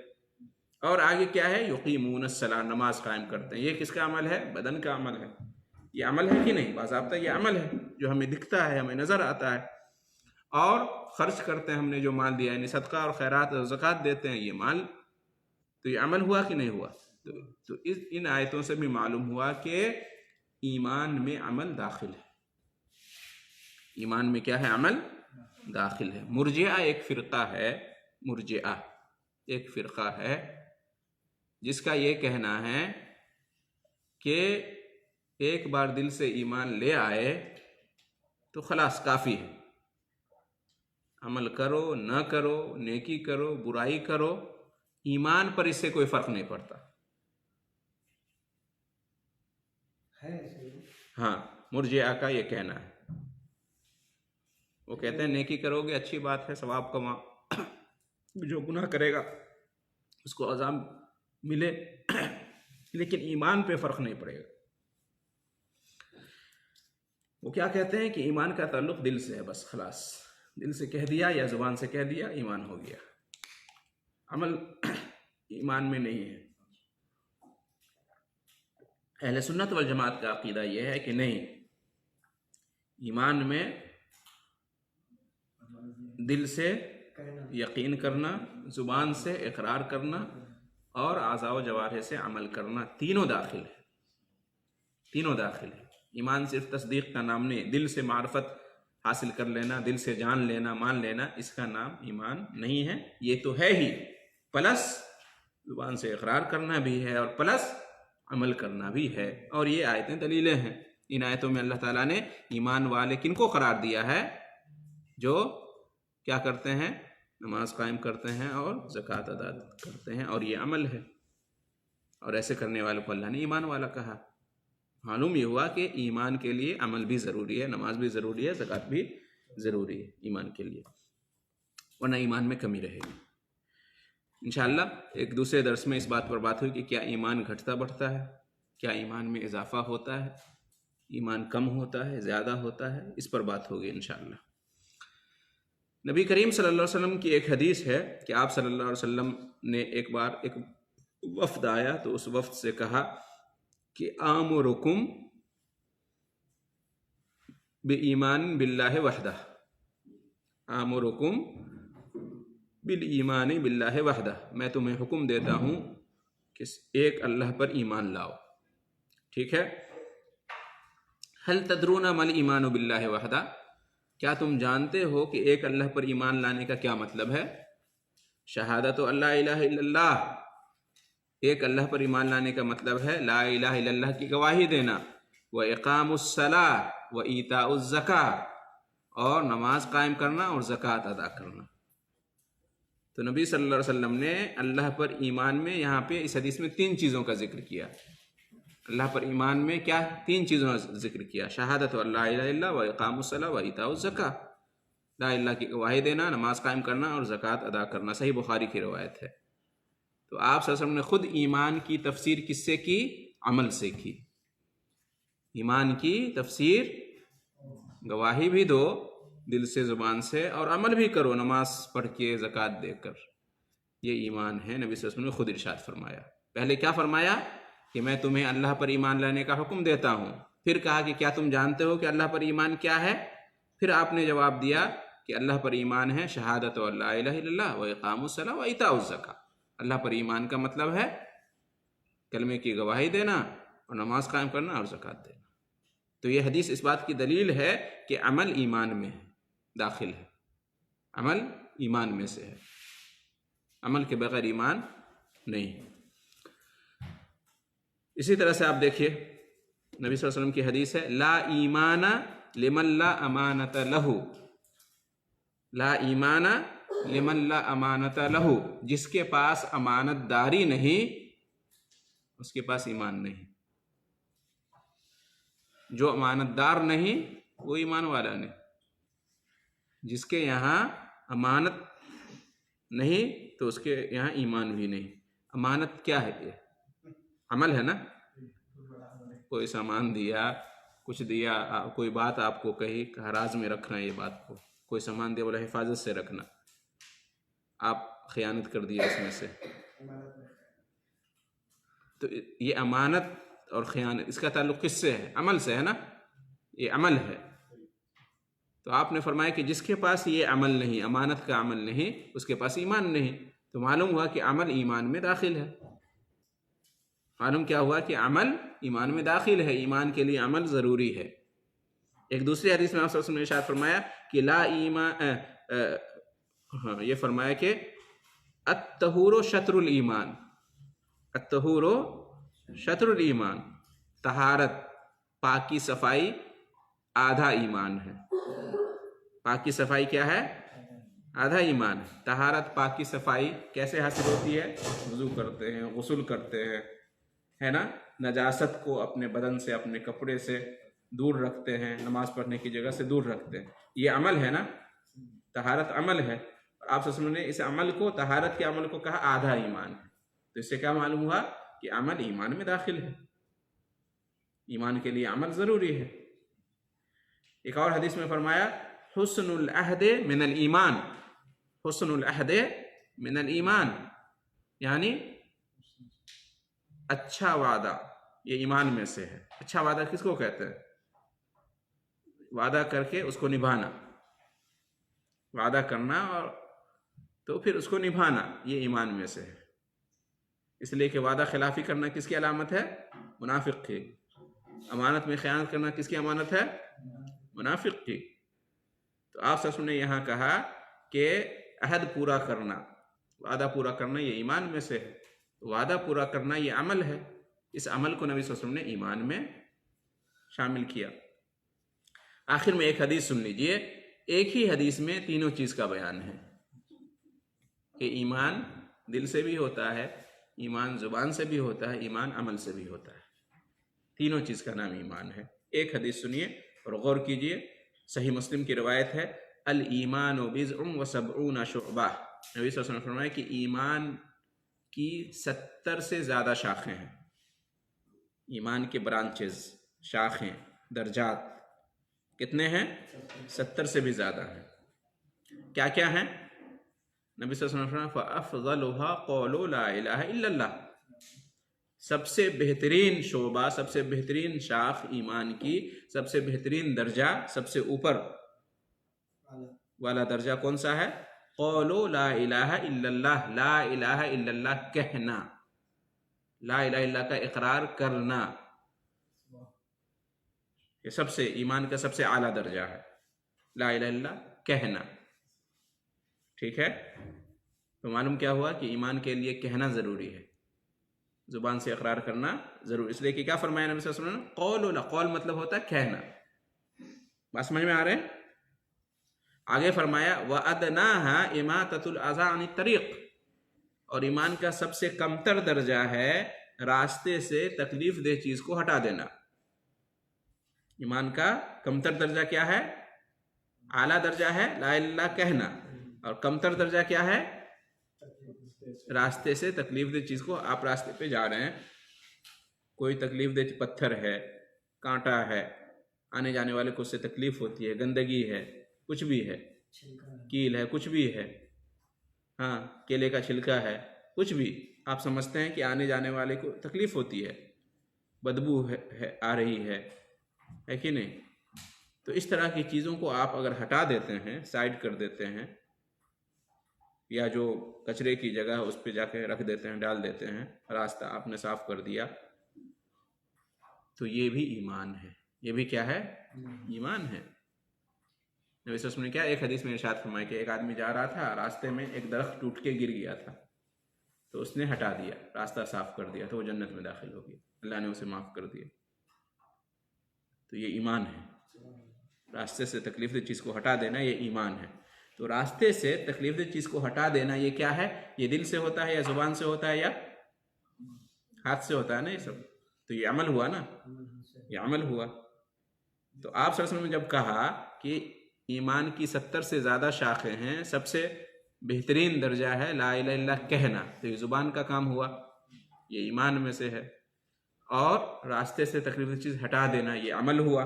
اور آگے کیا ہے؟ یقیمون الصلاۃ، نماز قائم کرتے ہیں۔ یہ کس کا عمل ہے؟ بدن کا عمل ہے۔ یہ عمل ہے کہ نہیں؟ باضابطہ یہ عمل ہے جو ہمیں دکھتا ہے، ہمیں نظر آتا ہے۔ اور خرچ کرتے ہیں، ہم نے جو مال دیا، یعنی صدقہ اور خیرات اور زکوٰۃ دیتے ہیں، یہ مال، تو یہ عمل ہوا کہ نہیں ہوا؟ تو ان آیتوں سے بھی معلوم ہوا کہ ایمان میں عمل داخل ہے۔ ایمان میں کیا ہے؟ عمل داخل ہے۔ مرجئہ ایک فرقہ ہے، مرجئہ ایک فرقہ ہے جس کا یہ کہنا ہے کہ ایک بار دل سے ایمان لے آئے تو خلاص کافی ہے، عمل کرو نہ کرو، نیکی کرو برائی کرو، ایمان پر اس سے کوئی فرق نہیں پڑتا۔ ہاں، مرجئہ کا یہ کہنا ہے۔ وہ کہتے ہیں نیکی کرو گے اچھی بات ہے، ثواب کما، جو گناہ کرے گا اس کو عذاب ملے، لیکن ایمان پہ فرق نہیں پڑے گا۔ وہ کیا کہتے ہیں کہ ایمان کا تعلق دل سے ہے، بس خلاص دل سے کہہ دیا یا زبان سے کہہ دیا، ایمان ہو گیا، عمل ایمان میں نہیں ہے۔ اہل سنت والجماعت کا عقیدہ یہ ہے کہ نہیں، ایمان میں دل سے یقین کرنا، زبان سے اقرار کرنا اور اعضاء و جوارح سے عمل کرنا، تینوں داخل ہے، تینوں داخل ہے۔ ایمان صرف تصدیق کا نام نہیں، دل سے معرفت حاصل کر لینا، دل سے جان لینا، مان لینا، اس کا نام ایمان نہیں ہے، یہ تو ہے ہی، پلس زبان سے اقرار کرنا بھی ہے اور پلس عمل کرنا بھی ہے۔ اور یہ آیتیں دلیلیں ہیں۔ ان آیتوں میں اللہ تعالیٰ نے ایمان والے کن کو قرار دیا ہے؟ جو کیا کرتے ہیں؟ نماز قائم کرتے ہیں اور زکوٰۃ ادا کرتے ہیں، اور یہ عمل ہے، اور ایسے کرنے والوں کو اللہ نے ایمان والا کہا۔ معلوم یہ ہوا کہ ایمان کے لیے عمل بھی ضروری ہے، نماز بھی ضروری ہے، زکوٰۃ بھی ضروری ہے ایمان کے لیے، ورنہ ایمان میں کمی رہے گی۔ انشاءاللہ ایک دوسرے درس میں اس بات پر بات ہوئی کہ کیا ایمان گھٹتا بڑھتا ہے، کیا ایمان میں اضافہ ہوتا ہے، ایمان کم ہوتا ہے، زیادہ ہوتا ہے، اس پر بات ہوگی انشاءاللہ۔ نبی کریم صلی اللہ علیہ وسلم کی ایک حدیث ہے کہ آپ صلی اللہ علیہ وسلم نے ایک بار ایک وفد آیا تو اس وفد سے کہا کہ آمرکم بإیمان باللہ وحدہ، آمرکم بالایمان باللہ وحدہ، میں تمہیں حکم دیتا ہوں کہ ایک اللہ پر ایمان لاؤ، ٹھیک ہے؟ هل تدرون ما الایمان باللہ وحدہ، کیا تم جانتے ہو کہ ایک اللہ پر ایمان لانے کا کیا مطلب ہے؟ شہادت اللہ الہ الا اللہ، ایک اللہ پر ایمان لانے کا مطلب ہے لا الہ الا اللہ کی گواہی دینا، وإقام الصلاۃ وإیتاء الزکاۃ، اور نماز قائم کرنا اور زکوٰۃ ادا کرنا۔ تو نبی صلی اللہ علیہ وسلم نے اللہ پر ایمان میں یہاں پہ اس حدیث میں 3 چیزوں کا ذکر کیا۔ اللہ پر ایمان میں کیا 3 چیزوں کا ذکر کیا؟ شہادت اللہ الہ الا اللہ، وإقام الصلاۃ وإیتاء الزکاۃ۔ لا الہ کی گواہی دینا، نماز قائم کرنا اور زکوٰۃ ادا کرنا۔ صحیح بخاری کی روایت ہے۔ تو آپ صلی اللہ علیہ وسلم نے خود ایمان کی تفسیر کس سے کی؟ عمل سے کی۔ ایمان کی تفسیر گواہی بھی دو دل سے زبان سے، اور عمل بھی کرو نماز پڑھ کے زکوٰۃ دے کر، یہ ایمان ہے۔ نبی صلی اللہ علیہ وسلم نے خود ارشاد فرمایا۔ پہلے کیا فرمایا کہ میں تمہیں اللہ پر ایمان لانے کا حکم دیتا ہوں، پھر کہا کہ کیا تم جانتے ہو کہ اللہ پر ایمان کیا ہے؟ پھر آپ نے جواب دیا کہ اللہ پر ایمان ہے شہادت و لا الہ الا اللہ و اقام الصلاۃ و ایتاء الزکوٰۃ۔ اللہ پر ایمان کا مطلب ہے کلمے کی گواہی دینا اور نماز قائم کرنا اور زکوٰۃ دینا۔ تو یہ حدیث اس بات کی دلیل ہے کہ عمل ایمان میں داخل ہے، عمل ایمان میں سے ہے، عمل کے بغیر ایمان نہیں۔ اسی طرح سے آپ دیکھیے نبی صلی اللہ علیہ وسلم کی حدیث ہے، لا ایمان لمن لا امانت لہ، لا ایمان لمن لا امانت لہ، جس کے پاس امانت داری نہیں اس کے پاس ایمان نہیں۔ جو امانت دار نہیں وہ ایمان والا نہیں۔ جس کے یہاں امانت نہیں تو اس کے یہاں ایمان بھی نہیں۔ امانت کیا ہے؟ یہ عمل ہے نا۔ کوئی سامان دیا، کچھ دیا، کوئی بات آپ کو کہی، راز میں رکھنا، یہ بات کو کوئی سامان دیا بولا حفاظت سے رکھنا، آپ خیانت کر دیا اس میں سے، تو یہ امانت اور خیانت اس کا تعلق کس سے ہے؟ عمل سے ہے نا، یہ عمل ہے۔ تو آپ نے فرمایا کہ جس کے پاس یہ عمل نہیں، امانت کا عمل نہیں، اس کے پاس ایمان نہیں۔ تو معلوم ہوا کہ عمل ایمان میں داخل ہے۔ معلوم کیا ہوا کہ عمل ایمان میں داخل ہے، ایمان کے لیے عمل ضروری ہے۔ ایک دوسری حدیث میں آپ صلی اللہ علیہ وسلم نے ارشاد فرمایا کہ لا ایمان، یہ فرمایا کہ الطہور شطر الایمان، الطہور شطر الایمان، طہارت، پاکی صفائی آدھا ایمان ہے۔ پاکی صفائی کیا ہے؟ آدھا ایمان ہے۔ طہارت، پاکی صفائی کیسے حاصل ہوتی ہے؟ وضو کرتے ہیں، غسل کرتے ہیں، ہے نا، نجاست کو اپنے بدن سے، اپنے کپڑے سے دور رکھتے ہیں، نماز پڑھنے کی جگہ سے دور رکھتے ہیں، یہ عمل ہے نا، طہارت عمل ہے۔ آپ صلی اللہ علیہ وسلم نے اس عمل کو، طہارت کے عمل کو کہا آدھا ایمان ہے۔ تو اس سے کیا معلوم ہوا کہ عمل ایمان میں داخل ہے، ایمان کے لیے عمل ضروری ہے۔ ایک اور حدیث میں فرمایا حسن العہد من الایمان، حسن العہد من الایمان، یعنی اچھا وعدہ یہ ایمان میں سے ہے۔ اچھا وعدہ کس کو کہتے ہیں؟ وعدہ کر کے اس کو نبھانا، وعدہ کرنا اور تو پھر اس کو نبھانا، یہ ایمان میں سے ہے۔ اس لیے کہ وعدہ خلافی کرنا کس کی علامت ہے؟ منافق کی۔ امانت میں خیانت کرنا کس کی امانت ہے؟ منافق کی۔ تو آپ صلی اللہ علیہ وسلم نے یہاں کہا کہ عہد پورا کرنا، وعدہ پورا کرنا یہ ایمان میں سے ہے، وعدہ پورا کرنا یہ عمل ہے۔ اس عمل کو نبی صلی اللہ علیہ وسلم نے ایمان میں شامل کیا۔ آخر میں ایک حدیث سن لیجئے، ایک ہی حدیث میں تینوں چیز کا بیان ہے کہ ایمان دل سے بھی ہوتا ہے، ایمان زبان سے بھی ہوتا ہے، ایمان عمل سے بھی ہوتا ہے، تینوں چیز کا نام ایمان ہے۔ ایک حدیث سنیے اور غور کیجئے، صحیح مسلم کی روایت ہے، الایمان بضع و سبعون شعبہ، نبی صلی اللہ علیہ وسلم نے فرمایا کہ ایمان کی 70 سے زیادہ شاخیں ہیں، ایمان کے برانچز، شاخیں، درجات کتنے ہیں؟ 70 سے بھی زیادہ ہیں۔ کیا کیا ہیں؟ نبی صلی اللہ علیہ وسلم نے فرمایا فَأَفْضَلُهَا قَوْلُ لَا إِلَهَ إِلَّا اللَّهُ، سب سے بہترین شعبہ، سب سے بہترین شاخ ایمان کی، سب سے بہترین درجہ، سب سے اوپر والا درجہ کون سا ہے؟ قَوْلُ لَا إِلَهَ إِلَّا اللَّهُ، لا الہ الا اللہ کہنا، لا الہ الا اللہ کا اقرار کرنا، یہ سب سے ایمان کا سب سے اعلیٰ درجہ ہے، لا الہ الا اللہ کہنا۔ ٹھیک ہے، تو معلوم کیا ہوا کہ ایمان کے لیے کہنا ضروری ہے، زبان سے اقرار کرنا ضروری، اس لیے کہ کیا فرمایا نبی صلی اللہ علیہ وسلم نے؟ قول، قول مطلب ہوتا ہے کہنا۔ بات سمجھ میں آ رہے ہیں؟ آگے فرمایا وَأَدْنَاهَا إِمَاطَةُ الْأَذَى عَنِ الطَّرِيقِ، اور ایمان کا سب سے کمتر درجہ ہے راستے سے تکلیف دہ چیز کو ہٹا دینا۔ ایمان کا کمتر درجہ کیا ہے؟ اعلیٰ درجہ ہے لا الہ الا اللہ کہنا، اور کمتر درجہ کیا ہے؟ راستے سے تکلیف دہ چیز کو، آپ راستے پہ جا رہے ہیں، کوئی تکلیف دہ پتھر ہے، کانٹا ہے، آنے جانے والے کو اس سے تکلیف ہوتی ہے، گندگی ہے، کچھ بھی ہے، کیل ہے، کچھ بھی ہے، ہاں کیلے کا چھلکا ہے، کچھ بھی آپ سمجھتے ہیں کہ آنے جانے والے کو تکلیف ہوتی ہے، بدبو آ رہی ہے کہ نہیں؟ تو اس طرح کی چیزوں کو آپ اگر ہٹا دیتے ہیں، سائڈ کر دیتے ہیں، یا جو کچرے کی جگہ اس پہ جا کے رکھ دیتے ہیں، ڈال دیتے ہیں، راستہ آپ نے صاف کر دیا، تو یہ بھی ایمان ہے، یہ بھی کیا ہے؟ ایمان ہے۔ نبی صلی اللہ علیہ وسلم نے کیا ایک حدیث میں ارشاد فرمایا کہ ایک آدمی جا رہا تھا، راستے میں ایک درخت ٹوٹ کے گر گیا تھا، تو اس نے ہٹا دیا، راستہ صاف کر دیا، تو وہ جنت میں داخل ہو گیا، اللہ نے اسے معاف کر دیا۔ تو یہ ایمان ہے، راستے سے تکلیف دہ چیز کو ہٹا دینا یہ ایمان ہے۔ تو راستے سے تکلیف دہ چیز کو ہٹا دینا یہ کیا ہے؟ یہ دل سے ہوتا ہے یا زبان سے ہوتا ہے یا ہاتھ سے ہوتا ہے نا؟ یہ سب تو یہ عمل ہوا نا، یہ عمل ہوا۔ تو آپ صلی اللہ علیہ وسلم نے جب کہا کہ ایمان کی 70 سے زیادہ شاخیں ہیں، سب سے بہترین درجہ ہے لا الہ الا اللہ کہنا، تو یہ زبان کا کام ہوا، یہ ایمان میں سے ہے، اور راستے سے تکلیف دہ چیز ہٹا دینا یہ عمل ہوا۔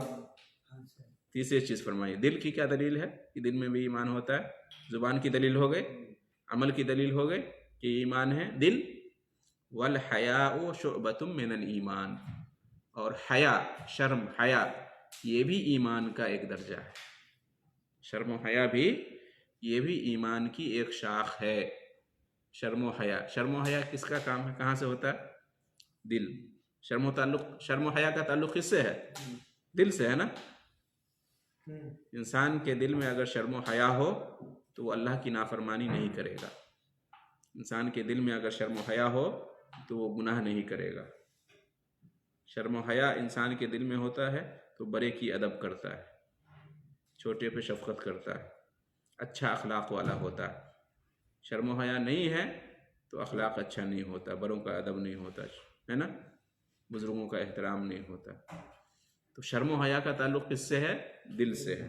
تیسری چیز فرمائیے، دل کی کیا دلیل ہے کہ دل میں بھی ایمان ہوتا ہے؟ زبان کی دلیل ہو گئی، عمل کی دلیل ہو گئی کہ ایمان ہے دل، والحیاء شعبۃ من الایمان، اور حیا، شرم، حیا یہ بھی ایمان کا ایک درجہ ہے، شرم و حیا بھی یہ بھی ایمان کی ایک شاخ ہے۔ شرم و حیا، شرم و حیا کس کا کام ہے؟ کہاں سے ہوتا ہے؟ دل۔ شرم و حیا کا تعلق کس سے ہے؟ دل سے ہے نا؟ انسان کے دل میں اگر شرم و حیا ہو تو وہ اللہ کی نافرمانی نہیں کرے گا، انسان کے دل میں اگر شرم و حیا ہو تو وہ گناہ نہیں کرے گا۔ شرم و حیا انسان کے دل میں ہوتا ہے تو بڑے کی ادب کرتا ہے، چھوٹے پہ شفقت کرتا ہے، اچھا اخلاق والا ہوتا ہے۔ شرم و حیا نہیں ہے تو اخلاق اچھا نہیں ہوتا، بڑوں کا ادب نہیں ہوتا ہے نا، بزرگوں کا احترام نہیں ہوتا۔ تو شرم و حیا کا تعلق کس سے ہے؟ دل سے ہے۔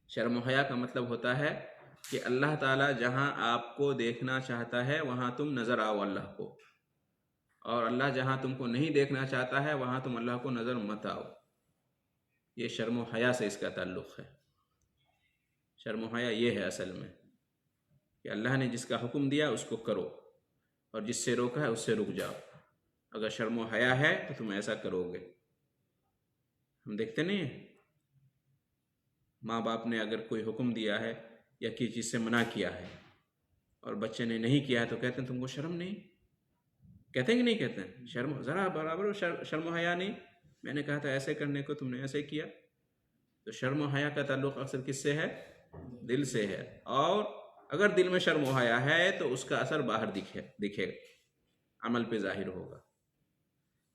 شرم و حیا کا مطلب ہوتا ہے کہ اللہ تعالیٰ جہاں آپ کو دیکھنا چاہتا ہے وہاں تم نظر آؤ اللہ کو، اور اللہ جہاں تم کو نہیں دیکھنا چاہتا ہے وہاں تم اللہ کو نظر مت آؤ۔ یہ شرم و حیا سے اس کا تعلق ہے۔ شرم و حیا یہ ہے اصل میں کہ اللہ نے جس کا حکم دیا اس کو کرو، اور جس سے روکا ہے اس سے رک جاؤ۔ اگر شرم و حیا ہے تو تم ایسا کرو گے۔ ہم دیکھتے نہیں ہیں ماں باپ نے اگر کوئی حکم دیا ہے یا کسی چیز سے منع کیا ہے اور بچے نے نہیں کیا ہے تو کہتے ہیں تم کو شرم نہیں؟ کہتے ہیں کہ نہیں کہتے ہیں؟ شرم ذرا برابر شرم و حیا نہیں، میں نے کہا تھا ایسے کرنے کو، تم نے ایسے کیا۔ تو شرم و حیا کا تعلق اکثر کس سے ہے؟ دل سے ہے، اور اگر دل میں شرم و حیا ہے تو اس کا اثر باہر دکھے گا، عمل پہ ظاہر ہوگا۔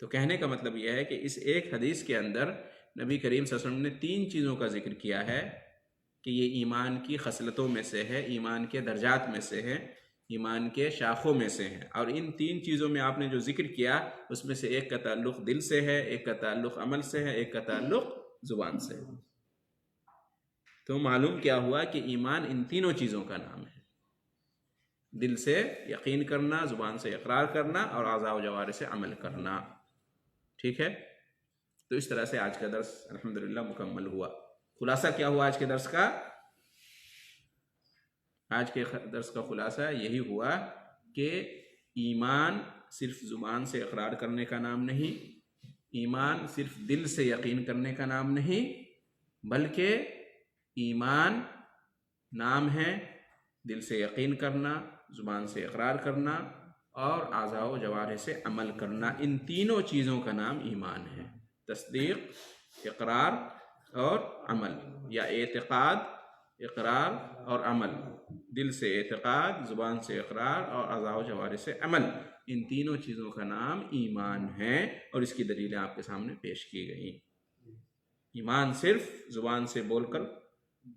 تو کہنے کا مطلب یہ ہے کہ اس ایک حدیث کے اندر نبی کریم صلی اللہ علیہ وسلم نے 3 چیزوں کا ذکر کیا ہے کہ یہ ایمان کی خصلتوں میں سے ہے، ایمان کے درجات میں سے ہے، ایمان کے شاخوں میں سے ہیں، اور ان 3 چیزوں میں آپ نے جو ذکر کیا اس میں سے ایک کا تعلق دل سے ہے، ایک کا تعلق عمل سے ہے، ایک کا تعلق زبان سے ہے۔ تو معلوم کیا ہوا کہ ایمان ان تینوں چیزوں کا نام ہے، دل سے یقین کرنا، زبان سے اقرار کرنا، اور اعضاء و جوارح سے عمل کرنا۔ ٹھیک ہے؟ تو اس طرح سے آج کا درس الحمدللہ مکمل ہوا۔ خلاصہ کیا ہوا آج کے درس کا؟ آج کے درس کا خلاصہ یہی ہوا کہ ایمان صرف زبان سے اقرار کرنے کا نام نہیں، ایمان صرف دل سے یقین کرنے کا نام نہیں، بلکہ ایمان نام ہے دل سے یقین کرنا، زبان سے اقرار کرنا، اور اعضاء و جوارح سے عمل کرنا۔ ان تینوں چیزوں کا نام ایمان ہے، تصدیق، اقرار اور عمل، یا اعتقاد، اقرار اور عمل۔ دل سے اعتقاد، زبان سے اقرار اور اعضاء و جوارح سے عمل، ان تینوں چیزوں کا نام ایمان ہے، اور اس کی دلیلیں آپ کے سامنے پیش کی گئیں۔ ایمان صرف زبان سے بول کر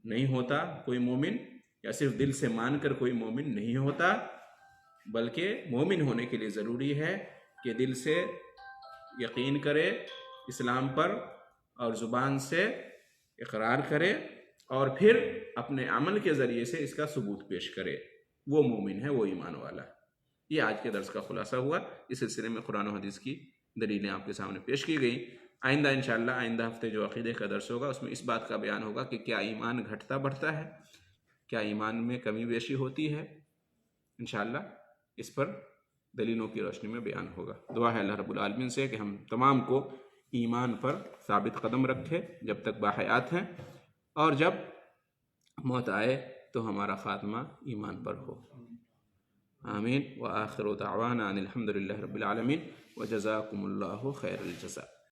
نہیں ہوتا کوئی مومن، یا صرف دل سے مان کر کوئی مومن نہیں ہوتا، بلکہ مومن ہونے کے لیے ضروری ہے کہ دل سے یقین کرے اسلام پر، اور زبان سے اقرار کرے اور پھر اپنے عمل کے ذریعے سے اس کا ثبوت پیش کرے، وہ مومن ہے، وہ ایمان والا ہے۔ یہ آج کے درس کا خلاصہ ہوا۔ اس سلسلے میں قرآن و حدیث کی دلیلیں آپ کے سامنے پیش کی گئیں۔ آئندہ انشاءاللہ آئندہ ہفتے جو عقیدے کا درس ہوگا اس میں اس بات کا بیان ہوگا کہ کیا ایمان گھٹتا بڑھتا ہے، کیا ایمان میں کمی بیشی ہوتی ہے۔ انشاءاللہ اس پر دلیلوں کی روشنی میں بیان ہوگا۔ دعا ہے اللہ رب العالمین سے کہ ہم تمام کو ایمان پر ثابت قدم رکھے جب تک باحیات ہیں، اور جب موت آئے تو ہمارا خاتمہ ایمان پر ہو۔ آمین۔ وآخر دعوانا ان الحمد للہ رب العالمین، وجزاکم اللہ خیر الجزاء۔